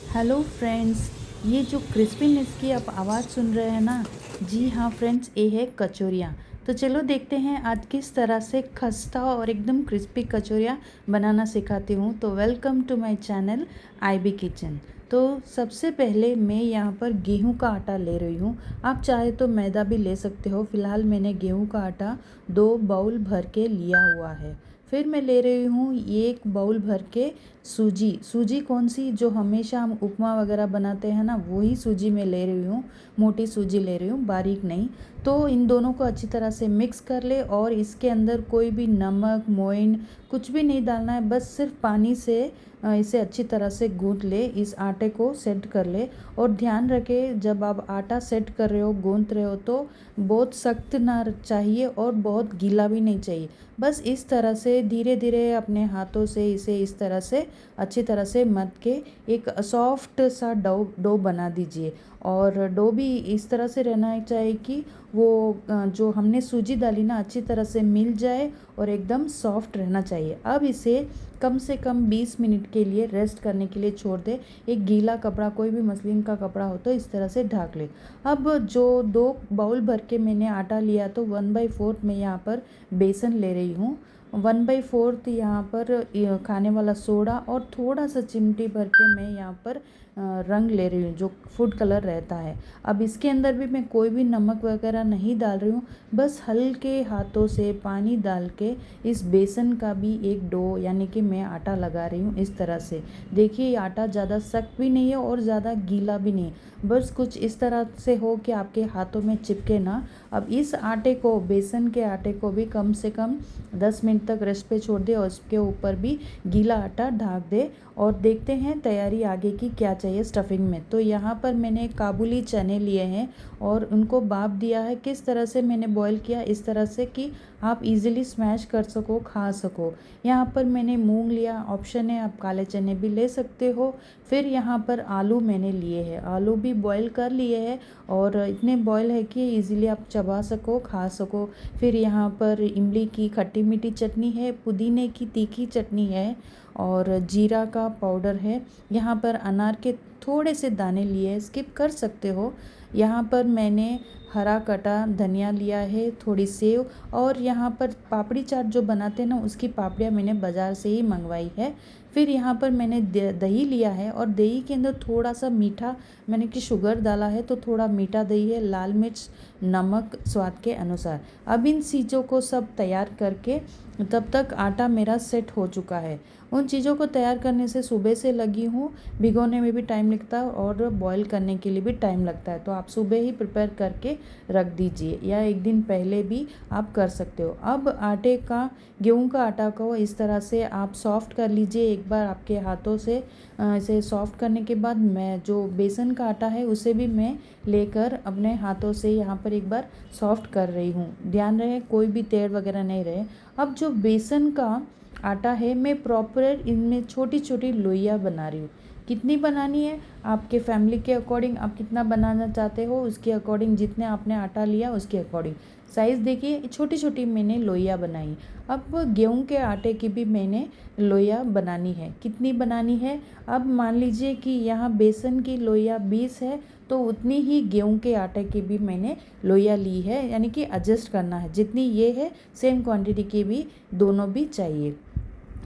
Hello friends, ये जो crispiness की आप आवाज़ सुन रहे हैं ना, जी हाँ फ्रेंड्स, ये है कचौरियाँ। तो चलो देखते हैं आज किस तरह से खस्ता और एकदम क्रिस्पी कचौरियाँ बनाना सिखाती हूँ। तो welcome to my channel IB kitchen. तो सबसे पहले मैं यहाँ पर गेहूं का आटा ले रही हूँ। आप चाहे तो मैदा भी ले सकते हो। फ़िलहाल मैंने गेहूं का आटा 2 बाउल भर के लिया हुआ है। फिर मैं ले रही हूँ 1 बाउल भर के सूजी कौन सी जो हमेशा हम उपमा वगैरह बनाते हैं ना, वही सूजी मैं ले रही हूँ। मोटी सूजी ले रही हूँ, बारीक नहीं। तो इन दोनों को अच्छी तरह से मिक्स कर ले और इसके अंदर कोई भी नमक मोइन कुछ भी नहीं डालना है। बस सिर्फ पानी से इसे अच्छी तरह से गूँथ ले, इस आटे को सेट कर ले। और ध्यान रखे, जब आप आटा सेट कर रहे हो, गूँथ रहे हो, तो बहुत सख्त ना चाहिए और बहुत गीला भी नहीं चाहिए। बस इस तरह से धीरे धीरे अपने हाथों से इसे इस तरह से अच्छी तरह से मथ के एक सॉफ्ट सा डो बना दीजिए। और डो भी इस तरह से रहना चाहिए कि वो जो हमने सूजी डाली ना, अच्छी तरह से मिल जाए और एकदम सॉफ्ट रहना चाहिए। अब इसे कम से कम 20 मिनट के लिए रेस्ट करने के लिए छोड़ दे। एक गीला कपड़ा, कोई भी मसलिन का कपड़ा हो तो इस तरह से ढक ले। अब जो 2 बाउल भर के मैंने आटा लिया, तो 1/4 मैं यहाँ पर बेसन ले रही हूँ। 1/4 यहाँ पर खाने वाला सोडा और थोड़ा सा चिमटी भर के मैं यहाँ पर रंग ले रही हूँ, जो फूड कलर रहता है। अब इसके अंदर भी मैं कोई भी नमक वगैरह नहीं डाल रही हूँ। बस हल्के हाथों से पानी डाल के इस बेसन का भी एक डो यानी कि मैं आटा लगा रही हूँ इस तरह से। देखिए, ये आटा ज़्यादा सख्त भी नहीं है और ज़्यादा गीला भी नहीं है। बस कुछ इस तरह से हो कि आपके हाथों में चिपके ना। अब इस आटे को, बेसन के आटे को भी कम से कम 10 मिनट तक रेस्ट पे छोड़ दे और उसके ऊपर भी गीला आटा ढक दे। और देखते हैं तैयारी आगे की क्या चाहिए स्टफिंग में। तो यहाँ पर मैंने काबुली चने लिए हैं और उनको भाप दिया है। किस तरह से मैंने बॉईल किया, इस तरह से कि आप इजीली स्मैश कर सको, खा सको। यहाँ पर मैंने मूंग लिया, ऑप्शन है, आप काले चने भी ले सकते हो। फिर यहाँ पर आलू मैंने लिए हैं, आलू भी बॉईल कर लिए हैं और इतने बॉईल है कि इजीली आप चबा सको, खा सको। फिर यहाँ पर इमली की खट्टी मीठी चटनी है, पुदीने की तीखी चटनी है और जीरा का पाउडर है। यहाँ पर अनार के थोड़े से दाने लिए, स्किप कर सकते हो। यहाँ पर मैंने हरा कटा धनिया लिया है, थोड़ी सेव। और यहाँ पर पापड़ी चाट जो बनाते हैं ना, उसकी पापड़ियाँ मैंने बाज़ार से ही मंगवाई है। फिर यहाँ पर मैंने दही लिया है और दही के अंदर थोड़ा सा मीठा मैंने कि शुगर डाला है, तो थोड़ा मीठा दही है, लाल मिर्च, नमक स्वाद के अनुसार। अब इन चीज़ों को सब तैयार करके, तब तक आटा मेरा सेट हो चुका है। उन चीज़ों को तैयार करने से सुबह से लगी हूँ। भिगोने में भी टाइम लगता है और बॉईल करने के लिए भी टाइम लगता है। तो आप सुबह ही प्रिपेयर करके रख दीजिए या एक दिन पहले भी आप कर सकते हो। अब आटे का, गेहूं का आटा को इस तरह से आप सॉफ्ट कर लीजिए एक बार आपके हाथों से। इसे सॉफ्ट करने के बाद मैं जो बेसन का आटा है उसे भी मैं लेकर अपने हाथों से यहाँ पर एक बार सॉफ्ट कर रही हूँ। ध्यान रहे कोई भी तेड़ वगैरह नहीं रहे। अब जो बेसन का आटा है, मैं प्रॉपर इनमें छोटी छोटी लोइयाँ बना रही हूँ। कितनी बनानी है, आपके फैमिली के अकॉर्डिंग, आप कितना बनाना चाहते हो उसके अकॉर्डिंग, जितने आपने आटा लिया उसके अकॉर्डिंग साइज़ देखिए, छोटी छोटी मैंने लोइयाँ बनाई। अब गेहूं के आटे की भी मैंने लोइयाँ बनानी है। कितनी बनानी है, अब मान लीजिए कि यहाँ बेसन की लोइयाँ 20 है, तो उतनी ही गेहूं के आटे की भी मैंने लोइयाँ ली है। यानी कि एडजस्ट करना है, जितनी ये है सेम क्वांटिटी की भी दोनों भी चाहिए।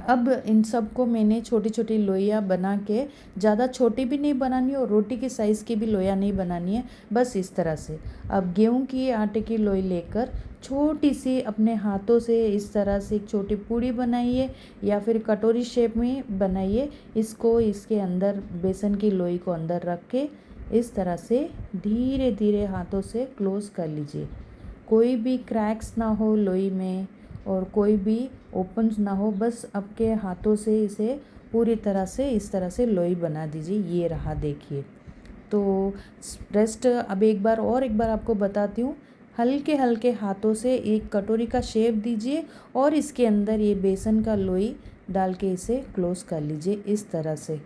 अब इन सब को मैंने छोटी छोटी लोइयाँ बना के, ज़्यादा छोटी भी नहीं बनानी और रोटी की साइज़ की भी लोइयाँ नहीं बनानी है, बस इस तरह से। अब गेहूं की आटे की लोई लेकर छोटी सी अपने हाथों से इस तरह से एक छोटी पूड़ी बनाइए या फिर कटोरी शेप में बनाइए। इसको इसके अंदर बेसन की लोई को अंदर रख के इस तरह से धीरे धीरे हाथों से क्लोज़ कर लीजिए। कोई भी क्रैक्स ना हो लोई में और कोई भी ओपन्स ना हो, बस आपके हाथों से इसे पूरी तरह से इस तरह से लोई बना दीजिए। ये रहा, देखिए। तो रेस्ट अब एक बार आपको बताती हूँ। हल्के हल्के हाथों से एक कटोरी का शेप दीजिए और इसके अंदर ये बेसन का लोई डाल के इसे क्लोज़ कर लीजिए इस तरह से।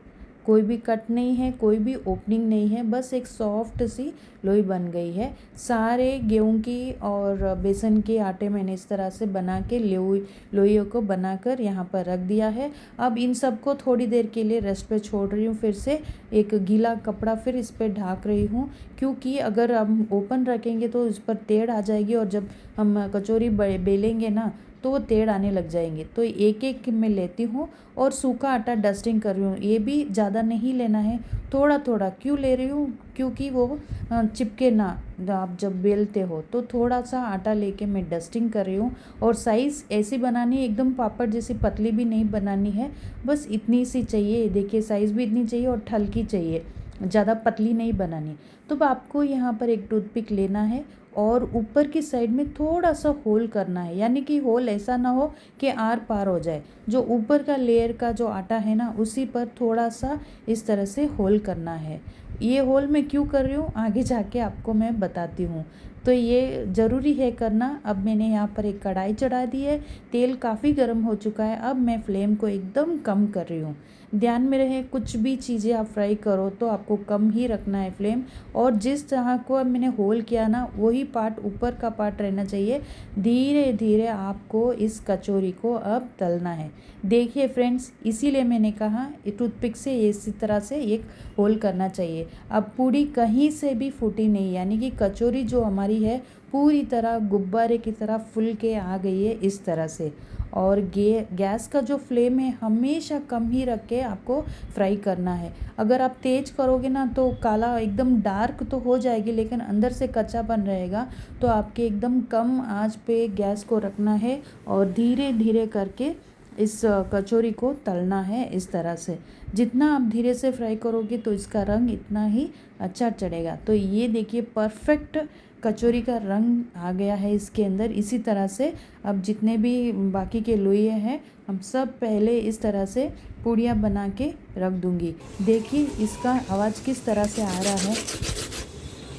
कोई भी कट नहीं है, कोई भी ओपनिंग नहीं है, बस एक सॉफ्ट सी लोई बन गई है। सारे गेहूं की और बेसन के आटे मैंने इस तरह से बना के लोइयों को बनाकर यहाँ पर रख दिया है। अब इन सबको थोड़ी देर के लिए रेस्ट पे छोड़ रही हूँ। फिर से एक गीला कपड़ा फिर इस पर ढाक रही हूँ, क्योंकि अगर हम ओपन रखेंगे तो इस पर टेढ़ आ जाएगी और जब हम कचौरी बेलेंगे ना तो वो टेढ़ आने लग जाएंगे। तो एक एक मैं लेती हूँ और सूखा आटा डस्टिंग कर रही हूँ। ये भी ज़्यादा नहीं लेना है, थोड़ा थोड़ा क्यों ले रही हूँ, क्योंकि वो चिपके ना आप जब बेलते हो। तो थोड़ा सा आटा लेके मैं डस्टिंग कर रही हूँ। और साइज़ ऐसी बनानी है, एकदम पापड़ जैसी पतली भी नहीं बनानी है, बस इतनी सी चाहिए। देखिए साइज़ भी इतनी चाहिए और हल्की चाहिए, ज़्यादा पतली नहीं बनानी। तो आपको यहाँ पर एक टूथपिक लेना है और ऊपर की साइड में थोड़ा सा होल करना है, यानी कि होल ऐसा ना हो कि आर पार हो जाए। जो ऊपर का लेयर का जो आटा है ना, उसी पर थोड़ा सा इस तरह से होल करना है। ये होल मैं क्यों कर रही हूँ आगे जाके आपको मैं बताती हूँ। तो ये ज़रूरी है करना। अब मैंने यहाँ पर एक कढ़ाई चढ़ा दी है, तेल काफ़ी गर्म हो चुका है। अब मैं फ्लेम को एकदम कम कर रही हूँ। ध्यान में रहे, कुछ भी चीज़ें आप फ्राई करो तो आपको कम ही रखना है फ्लेम। और जिस तरह को अब मैंने होल किया ना, वही पार्ट ऊपर का पार्ट रहना चाहिए। धीरे धीरे आपको इस कचौरी को अब तलना है। देखिए फ्रेंड्स, इसीलिए मैंने कहा टूथपिक से इसी तरह से एक होल करना चाहिए। अब पूरी कहीं से भी फूटी नहीं, यानी कि कचौरी जो हमारी है पूरी तरह गुब्बारे की तरह फुल के आ गई है इस तरह से। और गैस का जो फ्लेम है हमेशा कम ही रख के आपको फ्राई करना है। अगर आप तेज़ करोगे ना तो काला एकदम डार्क तो हो जाएगी, लेकिन अंदर से कच्चापन रहेगा। तो आपके एकदम कम आंच पे गैस को रखना है और धीरे धीरे करके इस कचौरी को तलना है इस तरह से। जितना आप धीरे से फ्राई करोगे तो इसका रंग इतना ही अच्छा चढ़ेगा। तो ये देखिए परफेक्ट कचौरी का रंग आ गया है इसके अंदर। इसी तरह से अब जितने भी बाकी के लोइयाँ हैं, हम सब पहले इस तरह से पूड़ियाँ बना के रख दूँगी। देखिए इसका आवाज़ किस तरह से आ रहा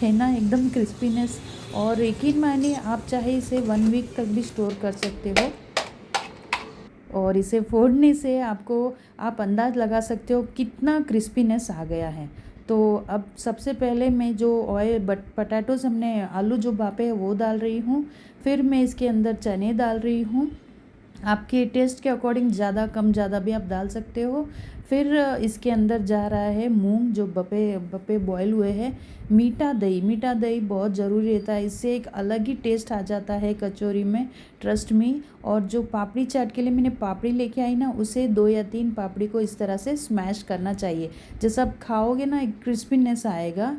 है ना, एकदम क्रिस्पीनेस। और यकीन मानिए, आप चाहे इसे 1 वीक तक भी स्टोर कर सकते हो। और इसे फोड़ने से आपको आप अंदाज़ लगा सकते हो कितना क्रिस्पीनेस आ गया है। तो अब सबसे पहले मैं जो पटैटोज़ हमने आलू जो भापे हैं वो डाल रही हूँ। फिर मैं इसके अंदर चने डाल रही हूँ। आपके टेस्ट के अकॉर्डिंग ज़्यादा कम ज़्यादा भी आप डाल सकते हो। फिर इसके अंदर जा रहा है मूंग जो बपे बॉयल हुए हैं। मीठा दही बहुत ज़रूरी रहता है, इससे एक अलग ही टेस्ट आ जाता है कचौरी में, ट्रस्ट मी। और जो पापड़ी चाट के लिए मैंने पापड़ी लेके आई ना, उसे 2 या 3 पापड़ी को इस तरह से स्मैश करना चाहिए। जैसे आप खाओगे ना एक क्रिस्पीनेस आएगा।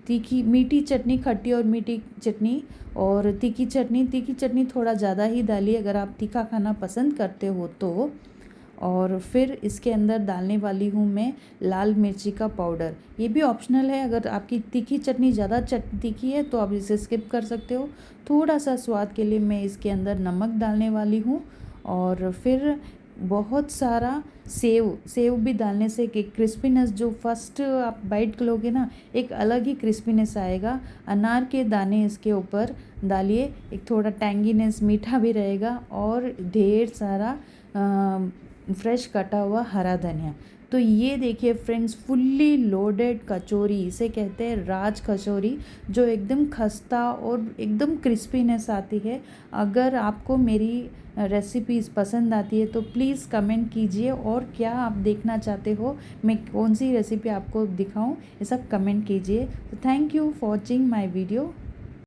तीखी मीठी चटनी, खट्टी और मीठी चटनी और तीखी चटनी थोड़ा ज़्यादा ही डालिए अगर आप तीखा खाना पसंद करते हो तो। और फिर इसके अंदर डालने वाली हूँ मैं लाल मिर्ची का पाउडर। ये भी ऑप्शनल है, अगर आपकी तीखी चटनी ज़्यादा तीखी है तो आप इसे स्किप कर सकते हो। थोड़ा सा स्वाद के लिए मैं इसके अंदर नमक डालने वाली हूँ। और फिर बहुत सारा सेव भी डालने से कि क्रिस्पीनेस जो फर्स्ट आप बाइट लोगे ना, एक अलग ही क्रिस्पीनेस आएगा। अनार के दाने इसके ऊपर डालिए, एक थोड़ा टैंगीनेस मीठा भी रहेगा। और ढेर सारा फ्रेश कटा हुआ हरा धनिया। तो ये देखिए फ्रेंड्स, फुल्ली लोडेड कचौरी, इसे कहते हैं राज कचौरी, जो एकदम खस्ता और एकदम क्रिस्पीनेस आती है। अगर आपको मेरी रेसिपीज़ पसंद आती है तो प्लीज़ कमेंट कीजिए, और क्या आप देखना चाहते हो, मैं कौन सी रेसिपी आपको दिखाऊं, ये सब कमेंट कीजिए। तो thank you for watching my video.